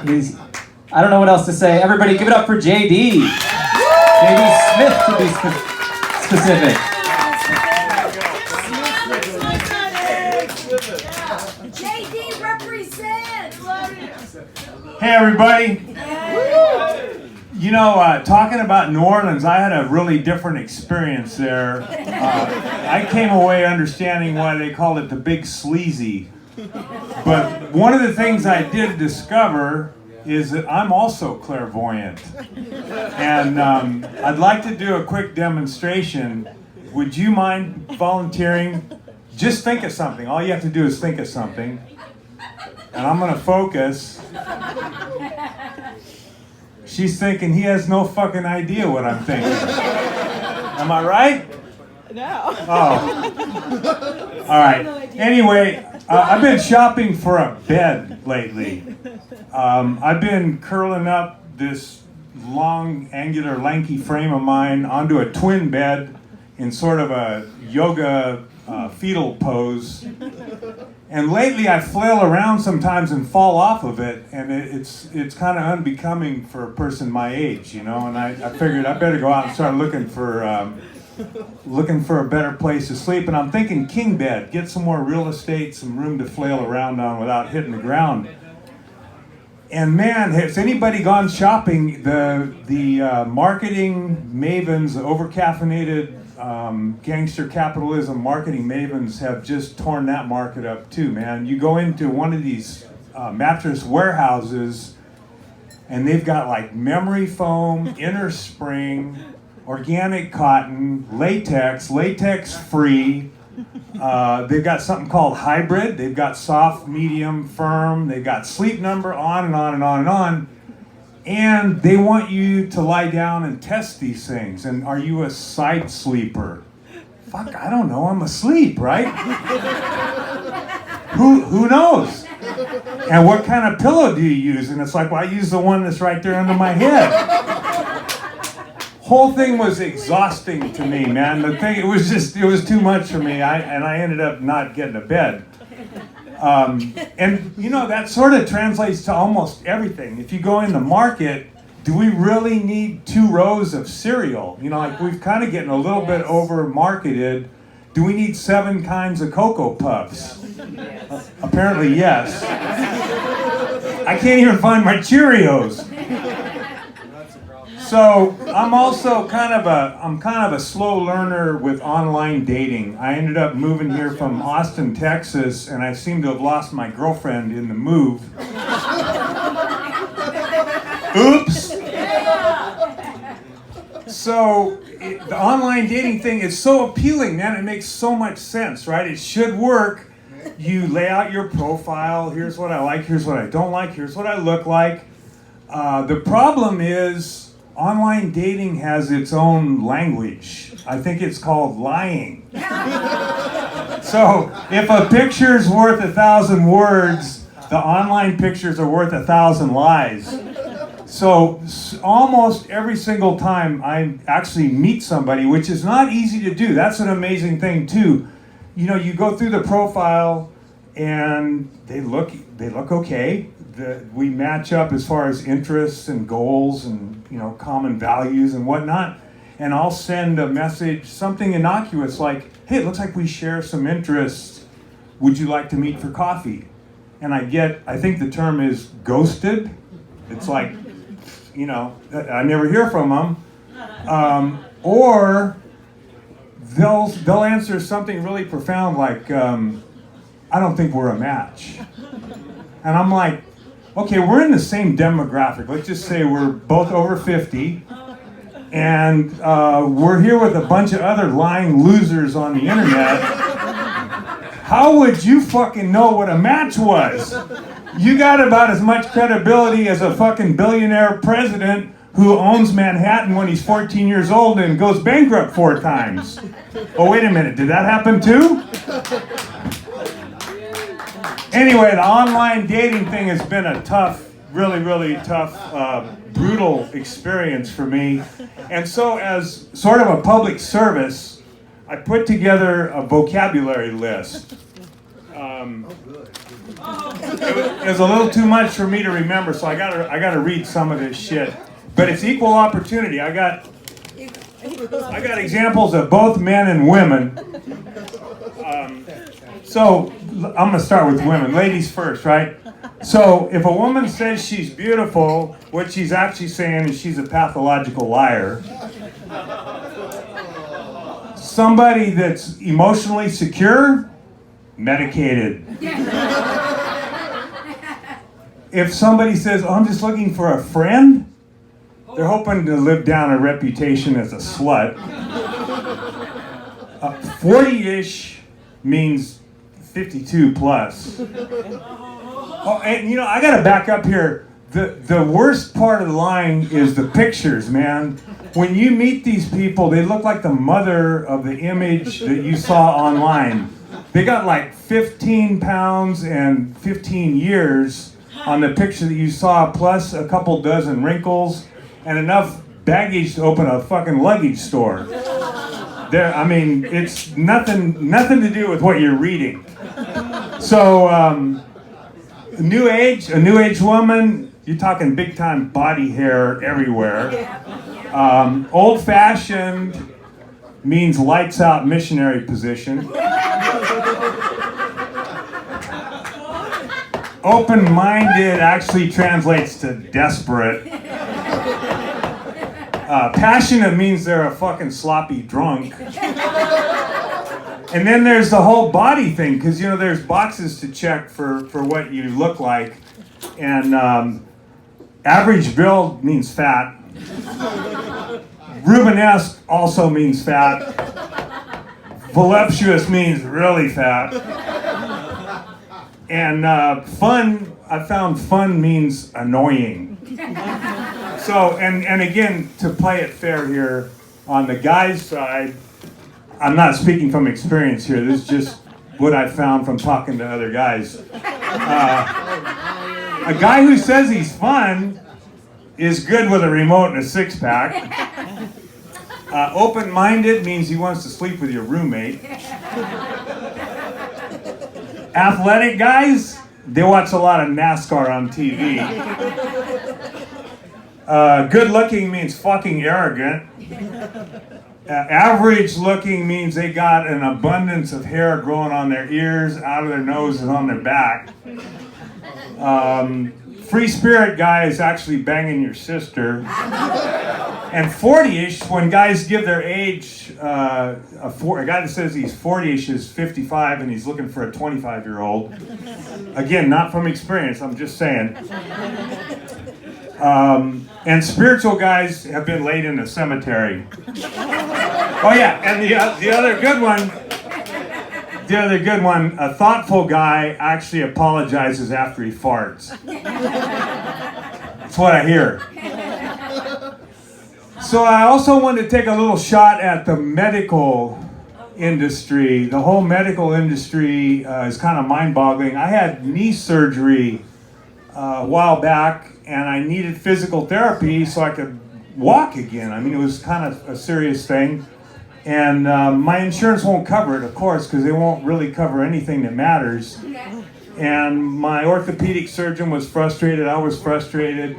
He's, I don't know what else to say. Everybody give it up for JD. JD Smith to be specific. JD represents. Hey everybody. You know, talking about New Orleans, I had a really different experience there. I came away understanding why they called it the Big Sleazy. But one of the things I did discover is that I'm also clairvoyant. And I'd like to do a quick demonstration. Would you mind volunteering? Just think of something. All you have to do is think of something. And I'm going to focus. She's thinking he has no fucking idea what I'm thinking. Am I right? No. Oh. All right. Anyway, I've been shopping for a bed lately. I've been curling up this long, angular, lanky frame of mine onto a twin bed in sort of a yoga fetal pose. And lately I flail around sometimes and fall off of it, and it's kind of unbecoming for a person my age, you know. And I figured I better go out and start looking for a better place to sleep. And I'm thinking king bed, get some more real estate, some room to flail around on without hitting the ground. And man, has anybody gone shopping? The marketing mavens, the overcaffeinated gangster capitalism marketing mavens have just torn that market up too, man. You go into one of these mattress warehouses and they've got like memory foam, inner spring, organic cotton, latex free. They've got something called hybrid. They've got soft, medium, firm. They've got sleep number, on and on and on and on. And they want you to lie down and test these things. And are you a side sleeper? Fuck, I don't know. I'm asleep, right? Who knows? And what kind of pillow do you use? And it's like, well, I use the one that's right there under my head. Whole thing was exhausting to me, man. It was too much for me. I ended up not getting to bed. And you know, that sort of translates to almost everything. If you go in the market, do we really need 2 rows of cereal? You know, like we've kind of getting a little bit over marketed. Do we need 7 kinds of Cocoa Puffs? Apparently, yes. I can't even find my Cheerios. So I'm also kind of a slow learner with online dating. I ended up moving here from Austin, Texas, and I seem to have lost my girlfriend in the move. Oops. So the online dating thing is so appealing, man. It makes so much sense, right? It should work. You lay out your profile. Here's what I like. Here's what I don't like. Here's what I look like. The problem is, online dating has its own language. I think it's called lying. So if a picture's worth 1,000 words, the online pictures are worth 1,000 lies. So almost every single time I actually meet somebody, which is not easy to do, that's an amazing thing too. You know, you go through the profile and they look okay. We match up as far as interests and goals and, you know, common values and whatnot. And I'll send a message, something innocuous like, hey, it looks like we share some interests. Would you like to meet for coffee? And I think the term is ghosted. It's like, you know, I never hear from them. Or they'll answer something really profound like, I don't think we're a match. And I'm like, okay, we're in the same demographic. Let's just say we're both over 50, and we're here with a bunch of other lying losers on the internet. How would you fucking know what a match was? You got about as much credibility as a fucking billionaire president who owns Manhattan when he's 14 years old and goes bankrupt 4 times. Oh, wait a minute, did that happen too? Anyway, the online dating thing has been a tough, really tough, brutal experience for me. And so as sort of a public service, I put together a vocabulary list. It was a little too much for me to remember, so I gotta read some of this shit. But it's equal opportunity. I got examples of both men and women. So I'm gonna start with women. Ladies first, right? So if a woman says she's beautiful, what she's actually saying is she's a pathological liar. Somebody that's emotionally secure, medicated. If somebody says, oh, I'm just looking for a friend, they're hoping to live down a reputation as a slut. 40-ish means 52 plus. Oh, and you know, I gotta back up here. The worst part of the line is the pictures, man. When you meet these people, they look like the mother of the image that you saw online. They got like 15 pounds and 15 years on the picture that you saw, plus a couple dozen wrinkles and enough baggage to open a fucking luggage store. I mean, it's nothing to do with what you're reading. So, a new age woman, you're talking big time body hair everywhere. Old fashioned means lights out missionary position. Open-minded actually translates to desperate. Passionate means they're a fucking sloppy drunk. And then there's the whole body thing, because you know there's boxes to check for what you look like. And average build means fat. Rubenesque also means fat. Voluptuous means really fat. And fun, I found fun means annoying. So, and again, to play it fair here, on the guy's side, I'm not speaking from experience here, this is just what I found from talking to other guys. A guy who says he's fun is good with a remote and a six-pack. Open-minded means he wants to sleep with your roommate. Athletic guys, they watch a lot of NASCAR on TV. Good looking means fucking arrogant. Average looking means they got an abundance of hair growing on their ears, out of their nose, and on their back. Free spirit guy is actually banging your sister. And 40-ish, when guys give their age, a guy that says he's 40-ish is 55 and he's looking for a 25-year-old. Again, not from experience, I'm just saying. And spiritual guys have been laid in a cemetery. Oh yeah, and the other good one, a thoughtful guy actually apologizes after he farts. That's what I hear. So I also wanted to take a little shot at the medical industry. The whole medical industry is kind of mind-boggling. I had knee surgery a while back, and I needed physical therapy so I could walk again. I mean, it was kind of a serious thing. And my insurance won't cover it, of course, because they won't really cover anything that matters. And my orthopedic surgeon was frustrated. I was frustrated.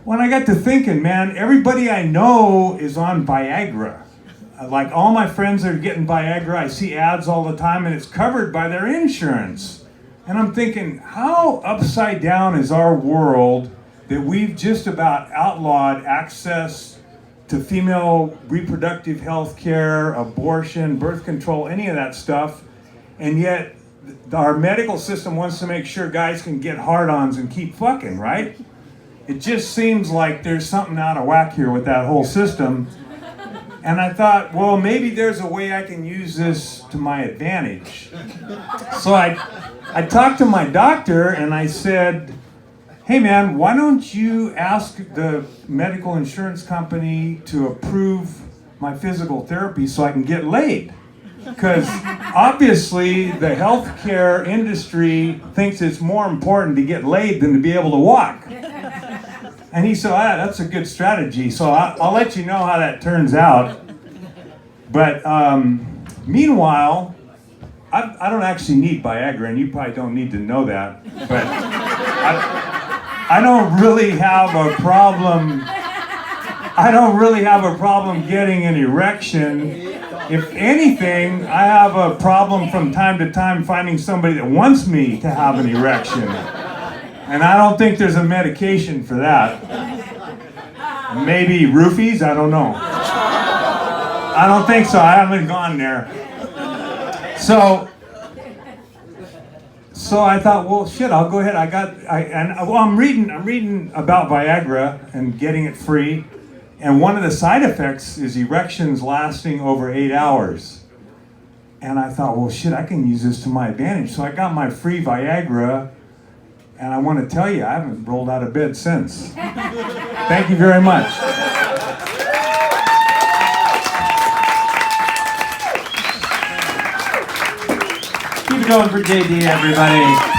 When I got to thinking, man, everybody I know is on Viagra. Like, all my friends are getting Viagra. I see ads all the time, and it's covered by their insurance. And I'm thinking, how upside down is our world that we've just about outlawed access to female reproductive health care, abortion, birth control, any of that stuff, and yet our medical system wants to make sure guys can get hard-ons and keep fucking, right? It just seems like there's something out of whack here with that whole system. And I thought, well, maybe there's a way I can use this to my advantage. So I talked to my doctor and I said, hey man, why don't you ask the medical insurance company to approve my physical therapy so I can get laid? Because obviously the healthcare industry thinks it's more important to get laid than to be able to walk. And he said, that's a good strategy, so I'll let you know how that turns out. But meanwhile, I don't actually need Viagra, and you probably don't need to know that, but I don't really have a problem. I don't really have a problem getting an erection. If anything, I have a problem from time to time finding somebody that wants me to have an erection. And I don't think there's a medication for that. Maybe roofies? I don't know. I don't think so. I haven't gone there. So I thought, well, shit, I'll go ahead. I'm reading about Viagra and getting it free. And one of the side effects is erections lasting over 8 hours. And I thought, well, shit, I can use this to my advantage. So I got my free Viagra, and I want to tell you, I haven't rolled out of bed since. Thank you very much. Keep it going for JD, everybody.